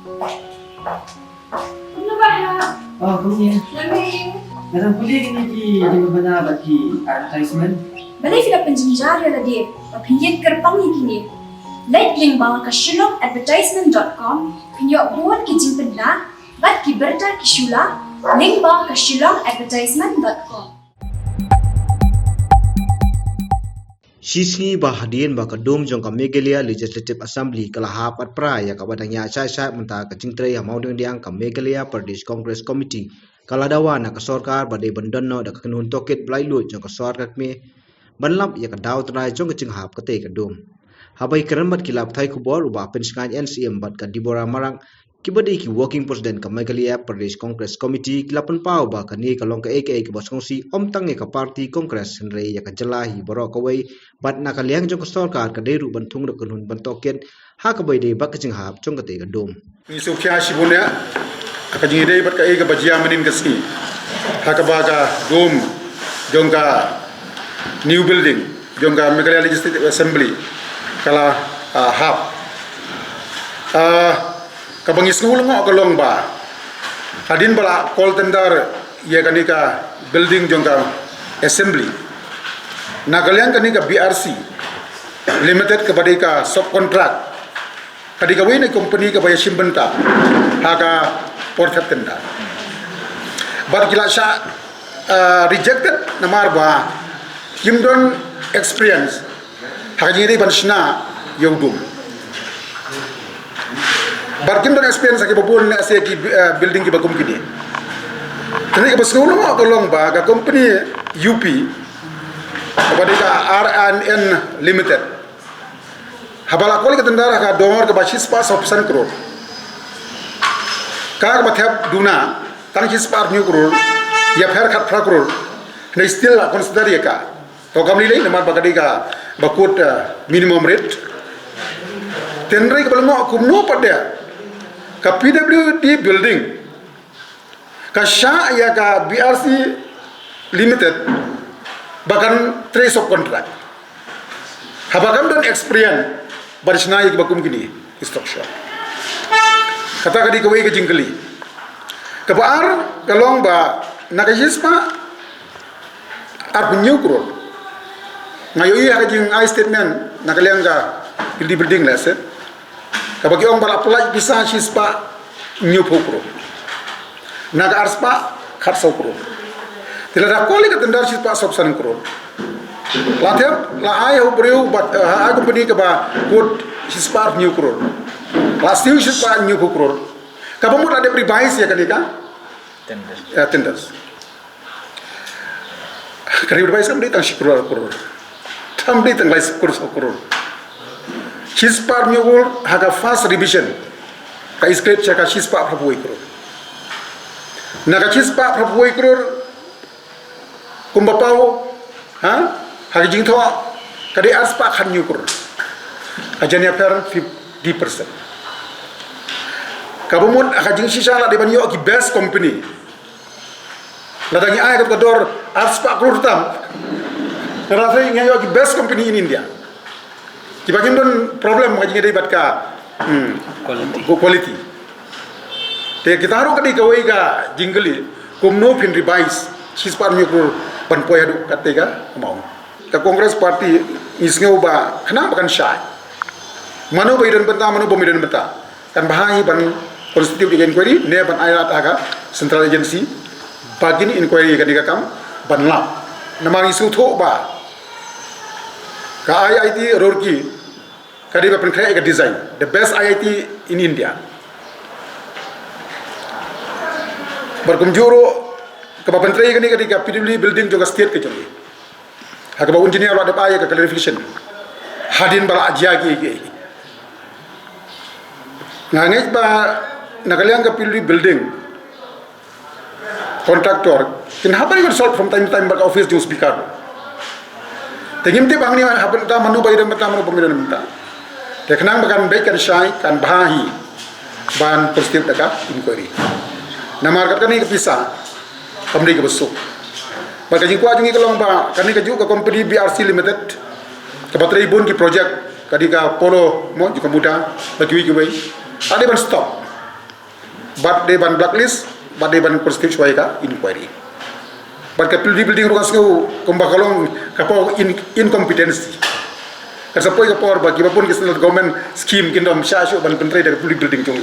Ano ba ha? Oh, kuya. Lamig. Narang puli ki di mabana ki advertisement. Balay sila penjenjar ya lagi. Papinyin kerpang ini. Like link bawah ke shillongadvertisement.com. Pinyo buat ki jimpen na. Bat ki berta ki shula. Link bawah ke shillongadvertisement.com. Sisni bahadian ba kadum jong ka Meghalaya Legislative Assembly kala hapat pra ya ka badangnya cha menta ka jingtrai ha mauding diang ka Meghalaya Pradesh Congress Committee kala dawa na ka sarkar bade bandonno da ka kanun toket blai lu jong ka sarkar me banlap ya ka daw trai jong ka jinghap ka te ka dum habai keramat kilap thai kubor uba penskan NCM bat ka Dibora Marang kibadi ki working president ka Meghalaya Pradesh Congress Committee kilapan pau ba ka ni ka long ka aka ka basngsi om tange ka party congress henre ya ka jalahi boro ka wei bat na ka liang jong ka sarkar ka deru bantung da kanun bantoken ha ka bai de bak jing hap jong ka te ka dum ni sukya shibunya ka jingi dei bat ka ega bajia manin kasi ha ka ba ka dom jong ka new building jong ka Meghalaya Legislative Assembly kala hap kabangis ngul ngo kalong ba hadin bala call tender ye kanika building jongka assembly nagalian kanika BRC limited kepada ka subcontract kadika wini company ka baya simbenta haka porthat tenda bar kila sha rejected namar ba kimdon experience hajiri banshna yudum barkin dan experience ke babun na se ki building ki bagum kini kini ke basno mo kolong ba ka company UP kepada ka RNN limited habala kol ke tendara ka donor ke basis pas option crore ka bathap duna tang his par new crore ya fer khat fra crore ne still consider ya ka to kamli le namar bagadi ka bakut minimum rate tendrai ke belmo kumno pada ka PWD building ka sha ya ka BRC limited bahkan trace of contract habagam dan experience barisna ik bakum gini structure kata kadi kawai ke jingkeli ka baar kalong ba nakajispa ar punyu kro ngayo iya ka jing I statement nakaliang ka building lese kabagi ong bala pelaj bisa sispa new pokro naga arspa khat sokro tilada koli ka tendar sispa sobsan kro lathem la ay ho breu bat ha company ka ba kod sispa new kro last year sispa new pokro kabamut ada pribais ya kanika tenders kari pribais kam ditang sikro kro tam ditang lais kro Shispa mewul haga fast revision ka script chaka shispa prapuai kro naga shispa prapuai kro kumbapau ha haga jingtho kadi aspa khan new kro ajanya per 50% kabumut haga jing shisha la deban yo ki best company ladangi ay ka dor aspa kro tam rasa ngayo ki best company in India kibagin don problem ngaji ngedai batka quality te kita haru kadi kawai ka jingli kumno pin revise sispar mikro ban poyadu katega mau ka Congress party isngeu ba khana bakan shy mano baidan benta mano bomidan benta kan bahai ban constitutive inquiry ne ban ayat aga central agency bagin inquiry kadiga kam ban lap namang isu tho ba ka IIT Roorkee kadi ba penkaya ka design the best IIT in India berkumjuro ka ba pentrai kani kadi ka PWD building juga state ke jori ha ka ba engineer ada pa ya ka clarification hadin bala ajia gi ngangej ba nakaliang ka PWD building contractor kin habari ko solve from time to time ba office jo speaker tengim te bangni hapen ta manu bayram ta manu pemiran minta teknang bakan baik kan syai kan bahi ban positif daka inquiry namar kat kani kepisa pemberi ke besuk baka jingkwa jungi kelong ba kani kaju ka company BRC limited ka bateri bun ki project kadi ka polo mo juga muda bagi wi ade ban stop but they ban blacklist, but they ban positive choy ka inquiry. But ka building ruang sengau kumbakalong kapau incompetency. Kasapoi kapor bagi bapun kisah government scheme kindom syasyu ban penteri dari building chung.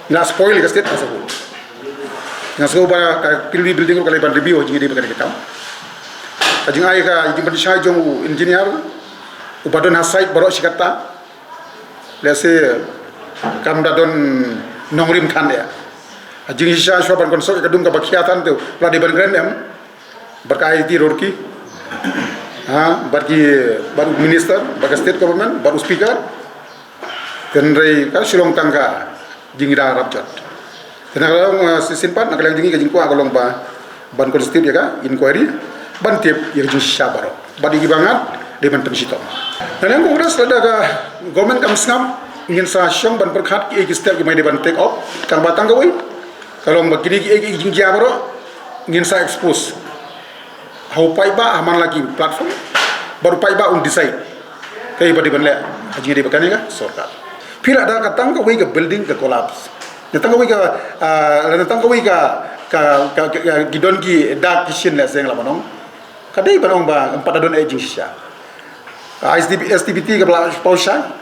Na spoil ka state asabu. Ngaso ba ka building ko kali ban review jingi di bagan kita. Kajing ai ka jing ban syai jong engineer ubadon hasait barok sikata. Lese kamda don nongrim kan ya. Jing sisa swaban konsol kadung ka bakiatan tu la di ban grandem berkai di rorki. Bagi baru minister, bagi state government, baru speaker, kenrai kan silong tangga jingira rabjat. Kenapa simpan nak yang jingi kajing kuah kalau ban konstitusi ya kan inquiry, ban tiap ya kajing syabaro. Badi gibangat di ban pensito. Dan yang kongres ada ke government kam sengam ingin sasyong ban perkat ki step ki mai di ban take off kang batang kawai. Kalau begini ki kajing jabaro ingin sa expose. Hau pai ba aman lagi platform baru pai ba decide kai badi ban le haji di bakane ka sorkar phir ada ka tang ka wei ka building ka collapse ne tang ka wei ka gidon ki dark kitchen le seng la manong ka dei banong ba empat adon aging sha STBT ka bla pausha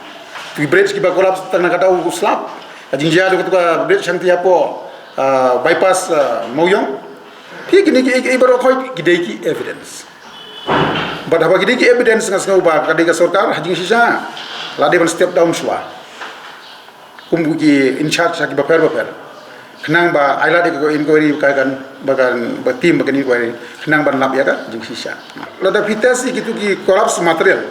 ki bridge ki ba collapse tang na ka dau slap ajing dia do ka bridge sang tia po bypass moyong Ki kini ibarat kau gidai ki evidence. But apa gidai ki evidence ngas ngau ba kadai ka sarkar hajing sisa. Lade ban step down shua. Kumbu ki in charge ki baper. Kenang ba aila de ko inquiry kan bagan ba team bagan inquiry. Kenang ban lap ya ka hajing sisa. Lada fitasi gitu ki collapse material.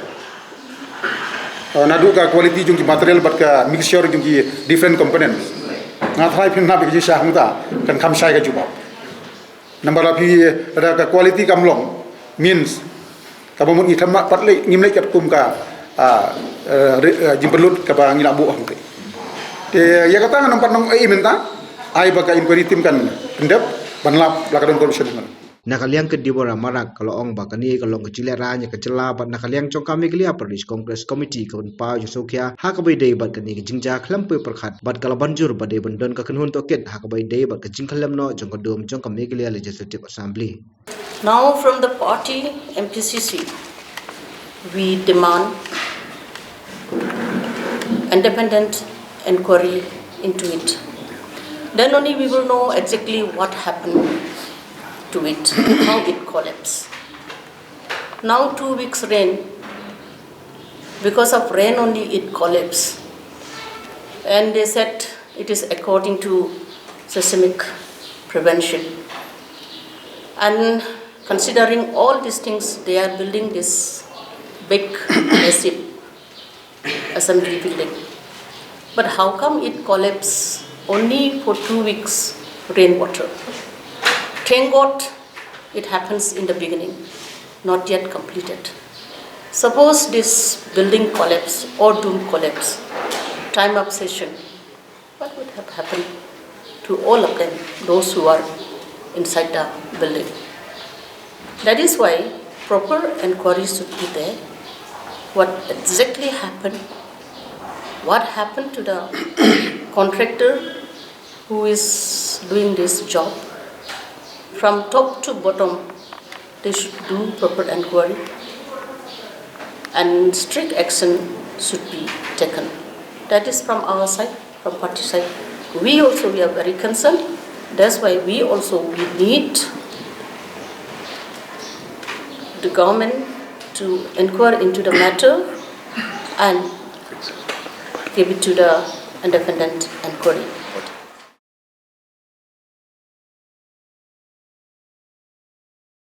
Nadu ka quality jung ki material bat ka mixture jung ki different components. Ngathai pin na bi sisa hangta kan kam sai ka jubab. Number api ada ka quality kamlong means kamu ni tamak patle ngimlai kat kum ka jimbelut ka ba ngila bu hang te ya kata nampak nang minta ai baka inquiry tim kan pendep banlap lakadon corruption man Nakaliang ke dibora marak kalau ong bakani kalau kecilera nya kecela bat nakaliang chong kami kelia Pradesh Congress Committee kaun pa Yusokia hakabai dei bat kani jingja klampe perkhat bat kala banjur bat dei bandon ka kanhun toket hakabai dei bat kajing kalam no jong kodom jong kami kelia Legislative Assembly. Now from the party MPCC we demand independent inquiry into it. Then only we will know exactly what happened to it, how it collapsed. Now 2 weeks rain, because of rain only it collapsed. And they said it is according to seismic prevention. And considering all these things, they are building this big massive assembly building. But how come it collapsed only for 2 weeks rainwater? Thank God it happens in the beginning, not yet completed. Suppose this building collapse or doom collapse, time of session, what would have happened to all of them, those who are inside the building? That is why proper inquiry should be there. What exactly happened? What happened to the contractor who is doing this job? From top to bottom, they should do proper inquiry and strict action should be taken. That is from our side, from party side. We are very concerned. That's why we need the government to inquire into the matter and give it to the independent inquiry.